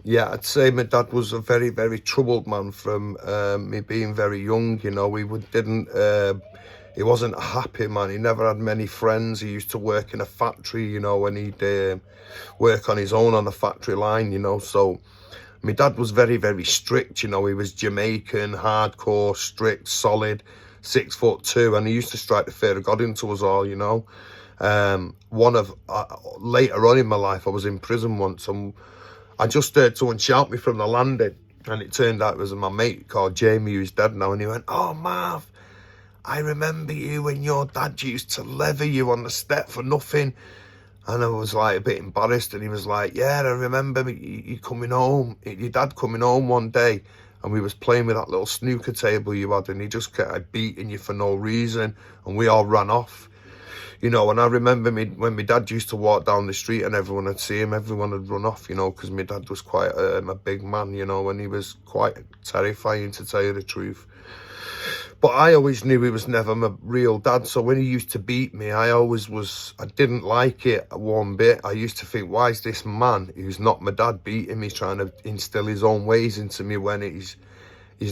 Yeah, I'd say my dad was a very, very troubled man from me being very young. You know, he wasn't a happy man. He never had many friends. He used to work in a factory, you know, and he'd work on his own on the factory line, you know. So my dad was very, very strict. You know, he was Jamaican, hardcore, strict, solid, 6'2", and he used to strike the fear of God into us all, you know. Later on in my life, I was in prison once, and I just heard someone shout me from the landing, and it turned out it was my mate called Jamie, who's dead now, and he went, "Oh, Marv, I remember you when your dad used to lever you on the step for nothing." And I was like a bit embarrassed, and he was like, "Yeah, I remember you coming home, your dad coming home one day, and we was playing with that little snooker table you had, and he just kept beating you for no reason, and we all ran off." You know, and I remember when my dad used to walk down the street and everyone would see him, everyone would run off, you know, because my dad was quite a big man, you know, and he was quite terrifying, to tell you the truth. But I always knew he was never my real dad. So when he used to beat me, I didn't like it one bit. I used to think, why is this man who's not my dad beating me, trying to instill his own ways into me when he's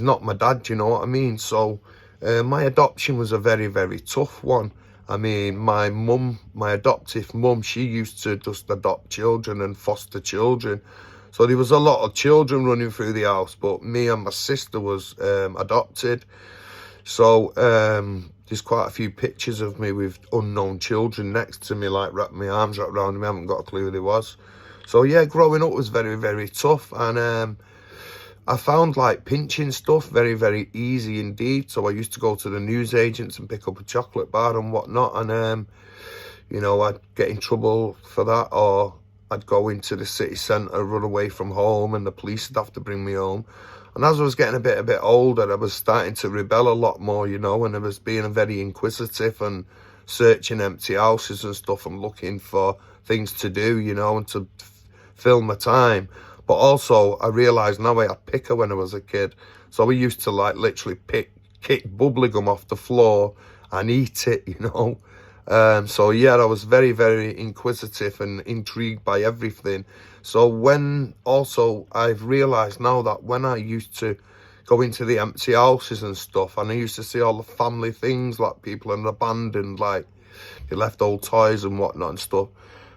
not my dad, you know what I mean? So my adoption was a very, very tough one. I mean, my adoptive mum, she used to just adopt children and foster children. So there was a lot of children running through the house, but me and my sister was adopted. So there's quite a few pictures of me with unknown children next to me, like wrapping my arms wrapped around me. I haven't got a clue who they was. So yeah, growing up was very, very tough. And I found like pinching stuff very, very easy indeed. So I used to go to the newsagents and pick up a chocolate bar and whatnot. And, you know, I'd get in trouble for that, or I'd go into the city centre, run away from home, and the police would have to bring me home. And as I was getting a bit older, I was starting to rebel a lot more, you know, and I was being very inquisitive and searching empty houses and stuff and looking for things to do, you know, and to fill my time. But also, I realised now I had picker when I was a kid. So we used to like literally kick bubblegum off the floor and eat it, you know. So yeah, I was very, very inquisitive and intrigued by everything. So I've realised now that when I used to go into the empty houses and stuff, and I used to see all the family things, like people in abandoned, like they left old toys and whatnot and stuff,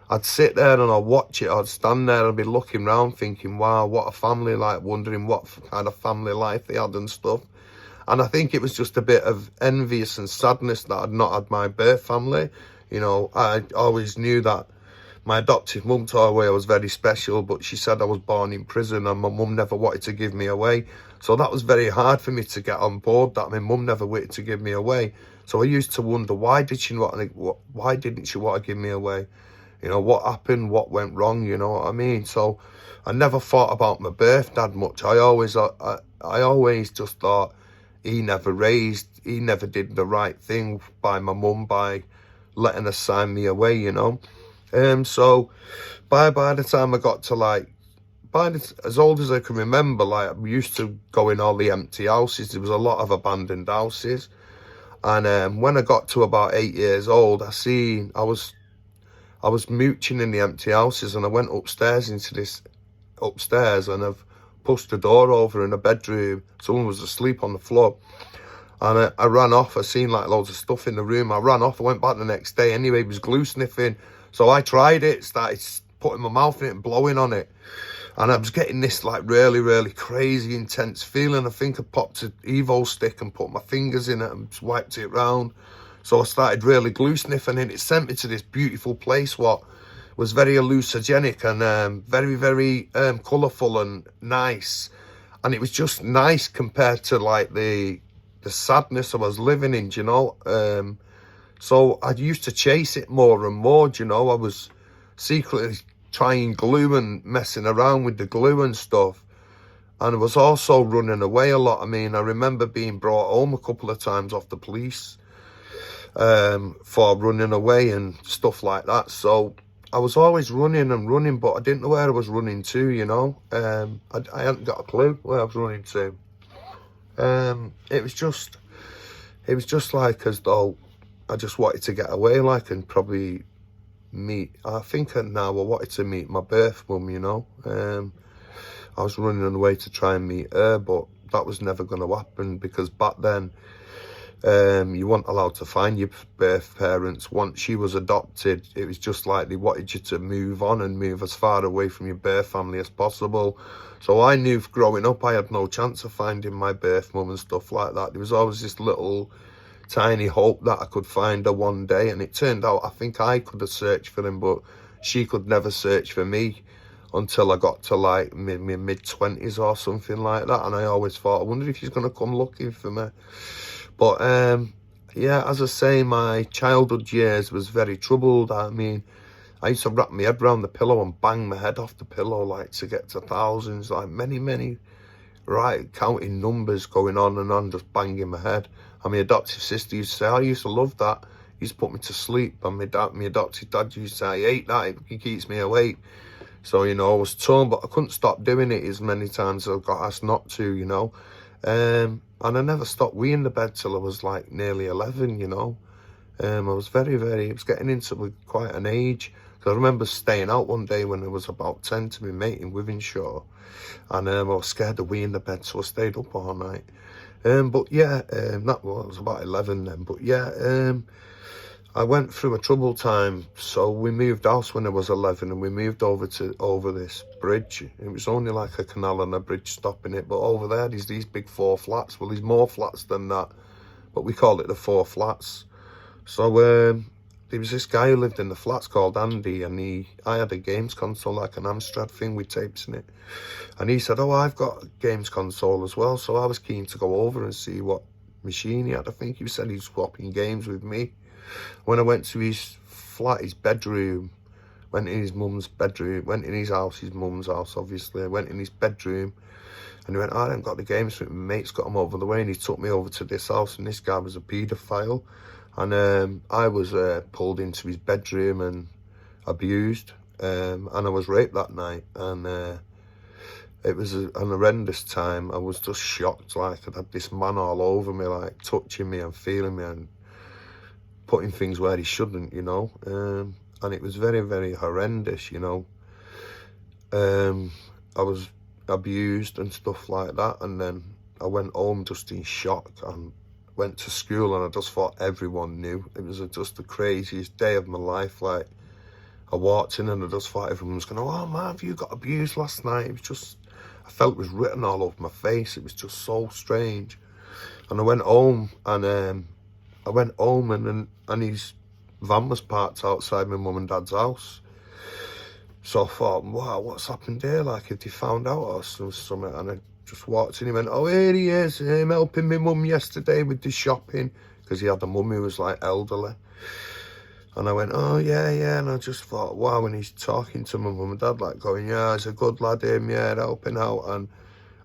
I'd sit there and I'd watch it. I'd stand there and be looking around thinking, wow, what a family, like wondering what kind of family life they had and stuff. And I think it was just a bit of envious and sadness that I'd not had my birth family. You know, I always knew that my adoptive mum told me I was very special, but she said I was born in prison and my mum never wanted to give me away. So that was very hard for me to get on board, that my mum never wanted to give me away. So I used to wonder, why didn't she want to give me away? You know, what happened? What went wrong? You know what I mean? So I never thought about my birth dad much. I always just thought he never did the right thing by my mum by letting her sign me away, you know. So by the time I got to as old as I can remember, like I used to go in all the empty houses. There was a lot of abandoned houses. And when I got to about 8 years old, I was mooching in the empty houses, and I went upstairs and I've pushed the door over in a bedroom. Someone was asleep on the floor. And I ran off. I seen like loads of stuff in the room. I ran off. I went back the next day. Anyway, it was glue sniffing. So I tried it, started putting my mouth in it and blowing on it. And I was getting this like really, really crazy, intense feeling. I think I popped an Evo stick and put my fingers in it and just wiped it round. So I started really glue sniffing, and it sent me to this beautiful place what was very hallucinogenic and very, very colourful and nice. And it was just nice compared to like the sadness I was living in, you know. So I used to chase it more and more, you know. I was secretly trying glue and messing around with the glue and stuff. And I was also running away a lot. I mean, I remember being brought home a couple of times off the police for running away and stuff like that. So I was always running and running, but I didn't know where I was running to, you know. I hadn't got a clue where I was running to. It was just like as though I just wanted to get away, like, and probably I wanted to meet my birth mum, you know. I was running away to try and meet her, but that was never going to happen, because back then you weren't allowed to find your birth parents. Once she was adopted, it was just like they wanted you to move on and move as far away from your birth family as possible. So I knew growing up I had no chance of finding my birth mum and stuff like that. There was always this little tiny hope that I could find her one day, and it turned out I think I could have searched for him, but she could never search for me until I got to like my mid-20s or something like that. And I always thought, I wonder if she's going to come looking for me. But yeah, as I say, my childhood years was very troubled. I mean, I used to wrap my head around the pillow and bang my head off the pillow, like, to get to thousands, like many, right, counting numbers going on and on, just banging my head. And my adoptive sister used to say, I used to love that. He used to put me to sleep. And my adopted dad used to say, I hate that, it keeps me awake. So, you know, I was torn, but I couldn't stop doing it as many times as I got asked not to, you know. And I never stopped weeing the bed till I was like nearly 11, you know. I was it was getting into quite an age. So I remember staying out one day when I was about 10 to my mate in Wivenshaw. And I was scared of weeing the bed, so I stayed up all night. But yeah, that was about 11 then. But yeah, I went through a troubled time. So we moved house when I was 11, and we moved over this bridge. It was only like a canal and a bridge stopping it, but over there there's these big 4 flats. Well, there's more flats than that, but we call it the 4 flats. So there was this guy who lived in the flats called Andy, and I had a games console, like an Amstrad thing with tapes in it. And he said, oh, I've got a games console as well. So I was keen to go over and see what machine he had. I think he said he was swapping games with me. When I went to his flat, his bedroom, went in his mum's bedroom, went in his house, his mum's house, obviously. I went in his bedroom, and he went, I haven't got the games for it. My mate's got them over the way, and he took me over to this house, and this guy was a paedophile. And I was pulled into his bedroom and abused, and I was raped that night. And it was an horrendous time. I was just shocked, like I'd had this man all over me, like touching me and feeling me and putting things where he shouldn't, you know. And it was very horrendous, you know. I was abused and stuff like that, and then I went home just in shock and went to school, and I just thought everyone knew. It was just the craziest day of my life. Like, I walked in and I just thought everyone was going, oh man, have you got abused last night? It was just, I felt it was written all over my face. It was just so strange. And I went home, and and his van was parked outside my mum and dad's house. So I thought, wow, what's happened here? Like, if they found out or something. And I just walked in, he went, oh, here he is, helping my mum yesterday with the shopping, because he had a mum who was like elderly. And I went, oh yeah, and I just thought, wow, and he's talking to my mum and dad, like going, yeah, he's a good lad, him, yeah, helping out. And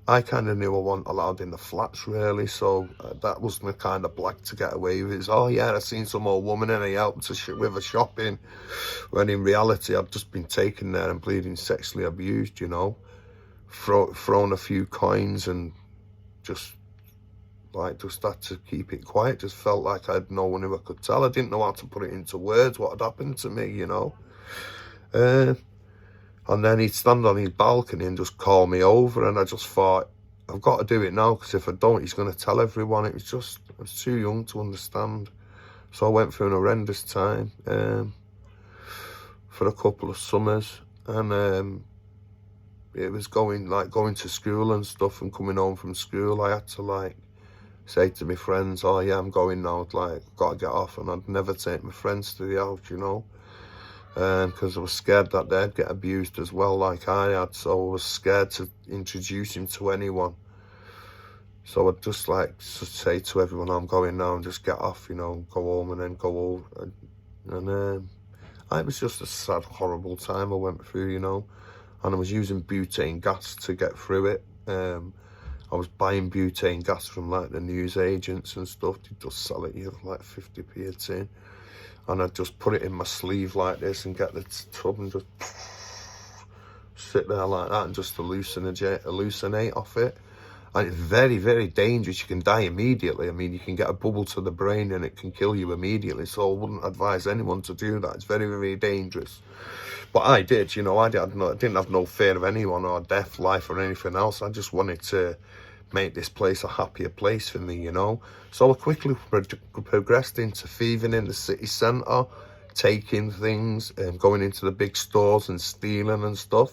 I kind of knew I wasn't allowed in the flats, really, so that was my kind of black to get away with. It's, oh yeah, I seen some old woman and he helped with her shopping, when in reality I'd just been taken there and bleeding sexually abused, you know, thrown a few coins and just had to keep it quiet. Just felt like I had no one who I could tell. I didn't know how to put it into words, what had happened to me, you know. And then he'd stand on his balcony and just call me over, and I just thought, I've got to do it now, because if I don't, he's going to tell everyone. I was too young to understand. So I went through an horrendous time for a couple of summers, and it was going to school and stuff, and coming home from school, I had to say to my friends, oh yeah, I'm going now, got to get off, and I'd never take my friends to the house, you know. Because I was scared that they'd get abused as well, like I had. So I was scared to introduce him to anyone. So I'd just say to everyone, I'm going now, and just get off, you know, go home and then go over. And it was just a sad, horrible time I went through, you know. And I was using butane gas to get through it. I was buying butane gas from the news agents and stuff. They'd just sell it you for 50p a tin. And I'd just put it in my sleeve like this and get the tub and just sit there like that and just hallucinate off it. And it's very, very dangerous. You can die immediately. I mean, you can get a bubble to the brain and it can kill you immediately. So I wouldn't advise anyone to do that. It's very, very dangerous. But I did, you know, I didn't have no fear of anyone or death, life or anything else. I just wanted to make this place a happier place for me, you know. So I quickly progressed into thieving in the city centre, taking things and going into the big stores and stealing and stuff.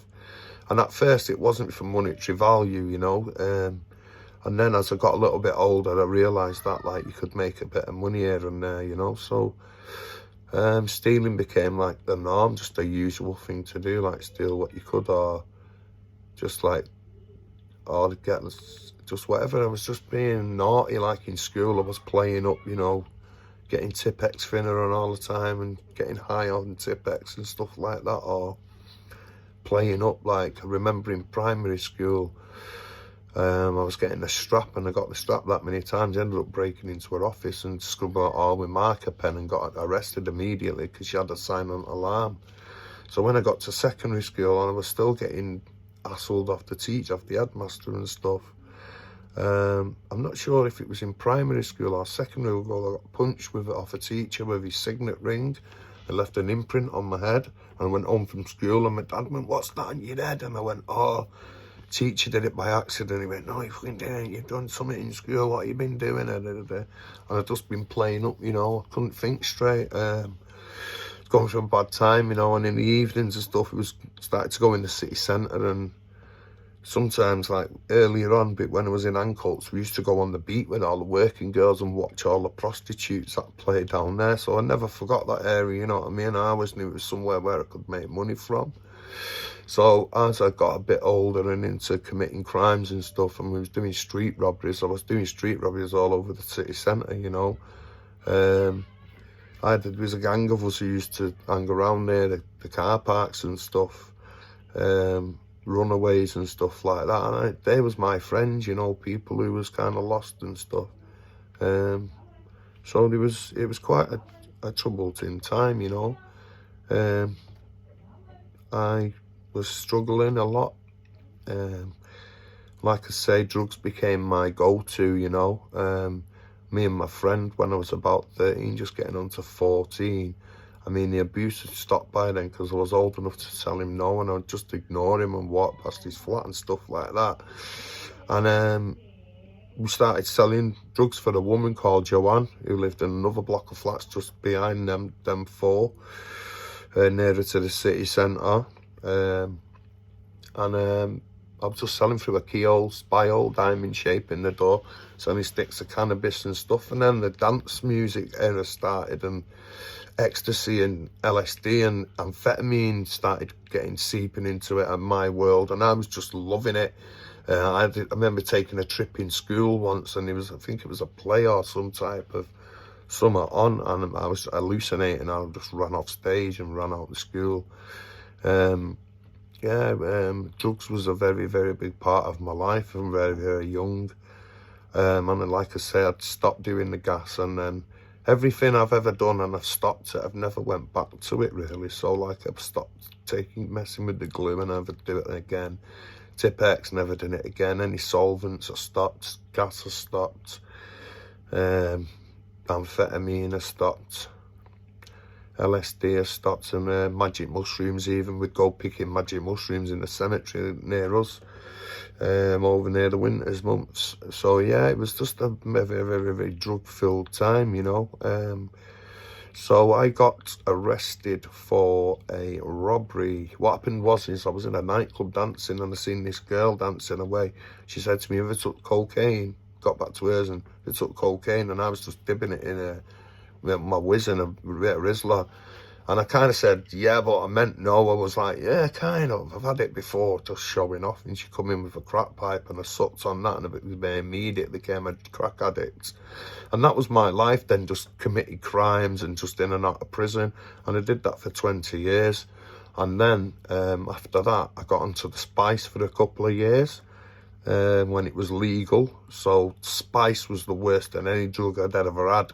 And at first it wasn't for monetary value, you know. And then as I got a little bit older, I realised that, like, you could make a bit of money here and there, you know. So stealing became like the norm, just a usual thing to do, like steal what you could, or just like, or get just whatever. I was just being naughty, like in school. I was playing up, you know, getting Tipp-Ex thinner and all the time and getting high on Tipp-Ex and stuff like that, or playing up. Like, I remember in primary school, I was getting a strap, and I got the strap that many times. I ended up breaking into her office and scribbling it all with marker pen and got arrested immediately because she had a silent alarm. So when I got to secondary school, and I was still getting hassled off the teacher, off the headmaster and stuff. I'm not sure if it was in primary school or secondary school. I got punched with it off a teacher with his signet ring. I left an imprint on my head, and I went home from school, and my dad went, "What's that on your head?" And I went, "Oh, teacher did it by accident." He went, "No, you fucking didn't. You've done something in school. What have you been doing?" And I'd just been playing up, you know. I couldn't think straight. Going through a bad time, you know. And in the evenings and stuff, it was started to go in the city centre, and sometimes, like earlier on, but when I was in Ancoats, we used to go on the beat with all the working girls and watch all the prostitutes that play down there. So I never forgot that area, you know what I mean? I always knew it was somewhere where I could make money from. So as I got a bit older and into committing crimes and stuff, and we was doing street robberies, I was doing street robberies all over the city centre, you know. There was a gang of us who used to hang around there, the car parks and stuff. Runaways and stuff like that, and they was my friends, you know, people who was kind of lost and stuff. So it was quite a troubled time, you know. I was struggling a lot. Like I say, drugs became my go-to, you know. Me and my friend, when I was about 13, just getting on to 14, I mean, the abuse had stopped by then because I was old enough to tell him no, and I would just ignore him and walk past his flat and stuff like that. And we started selling drugs for a woman called Joanne, who lived in another block of flats just behind them four, nearer to the city centre. I was just selling through a keyhole, spy hole, diamond shape in the door, selling sticks of cannabis and stuff. And then the dance music era started, and ecstasy and LSD and amphetamine started seeping into it and my world, and I was just loving it. I remember taking a trip in school once, and I think it was a play or some type of summer on, and I was hallucinating. I just ran off stage and ran out of school. Drugs was a very, very big part of my life from very, very young. And like I say, I'd stopped doing the gas, and then everything I've ever done, and I've stopped it, I've never went back to it really. So like, I've stopped messing with the glue, and never do it again. Tipp-Ex, never done it again. Any solvents, I stopped. Gas, I stopped. Amphetamine, I stopped. LSD, I stopped. And magic mushrooms, even we'd go picking magic mushrooms in the cemetery near us, over near the winter's months. So yeah, it was just a very, very, very drug-filled time, you know. So I got arrested for a robbery. What happened was I was in a nightclub dancing, and I seen this girl dancing away. She said to me, "Have you took cocaine?" Got back to hers, and they took cocaine, and I was just dipping it in my whiz and a bit of Rizzler. And I kind of said, yeah, but I meant no. I was like, yeah, kind of. I've had it before, just showing off. And she come in with a crack pipe, and I sucked on that, and I immediately became a crack addict. And that was my life then, just committed crimes and just in and out of prison. And I did that for 20 years. And then after that, I got onto the spice for a couple of years when it was legal. So spice was the worst than any drug I'd ever had.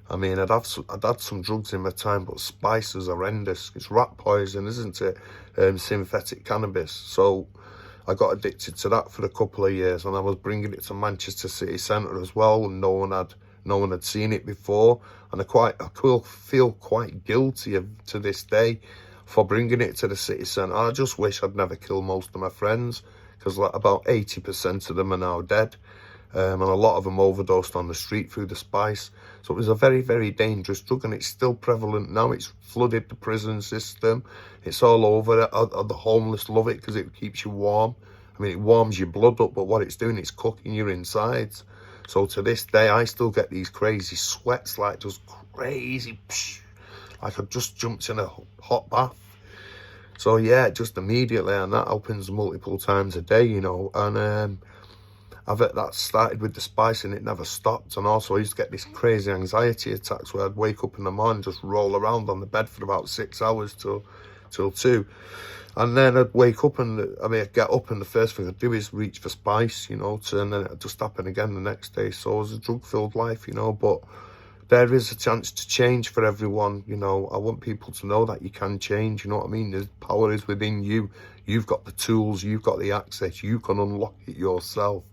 I mean, I'd had some drugs in my time, but spice is horrendous. It's rat poison, isn't it? Synthetic cannabis. So I got addicted to that for a couple of years, and I was bringing it to Manchester city centre as well, and no one had seen it before. And I feel quite guilty to this day for bringing it to the city centre. I just wish I'd never killed most of my friends, because like about 80% of them are now dead. And a lot of them overdosed on the street through the spice. So it was a very, very dangerous drug, and it's still prevalent now. It's flooded the prison system. It's all over it. The homeless love it because it keeps you warm. I mean, it warms your blood up, but what it's doing, it's cooking your insides. So to this day, I still get these crazy sweats, like just crazy, like I've just jumped in a hot bath. So yeah, just immediately, and that happens multiple times a day, you know. And that started with the spice, and it never stopped. And also I used to get these crazy anxiety attacks where I'd wake up in the morning, just roll around on the bed for about 6 hours till 2. And then I'd wake up and, I'd get up and the first thing I'd do is reach for spice, you know, and then it'd just happen again the next day. So it was a drug-filled life, you know, but there is a chance to change for everyone, you know. I want people to know that you can change, you know what I mean? The power is within you. You've got the tools, you've got the access, you can unlock it yourself.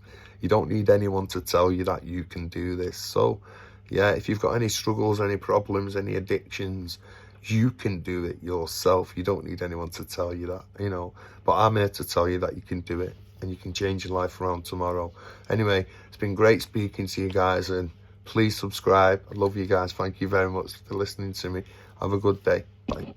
You don't need anyone to tell you that you can do this. So, yeah, if you've got any struggles, any problems, any addictions, you can do it yourself. You don't need anyone to tell you that, you know. But I'm here to tell you that you can do it, and you can change your life around tomorrow. Anyway, it's been great speaking to you guys, and please subscribe. I love you guys. Thank you very much for listening to me. Have a good day. Bye.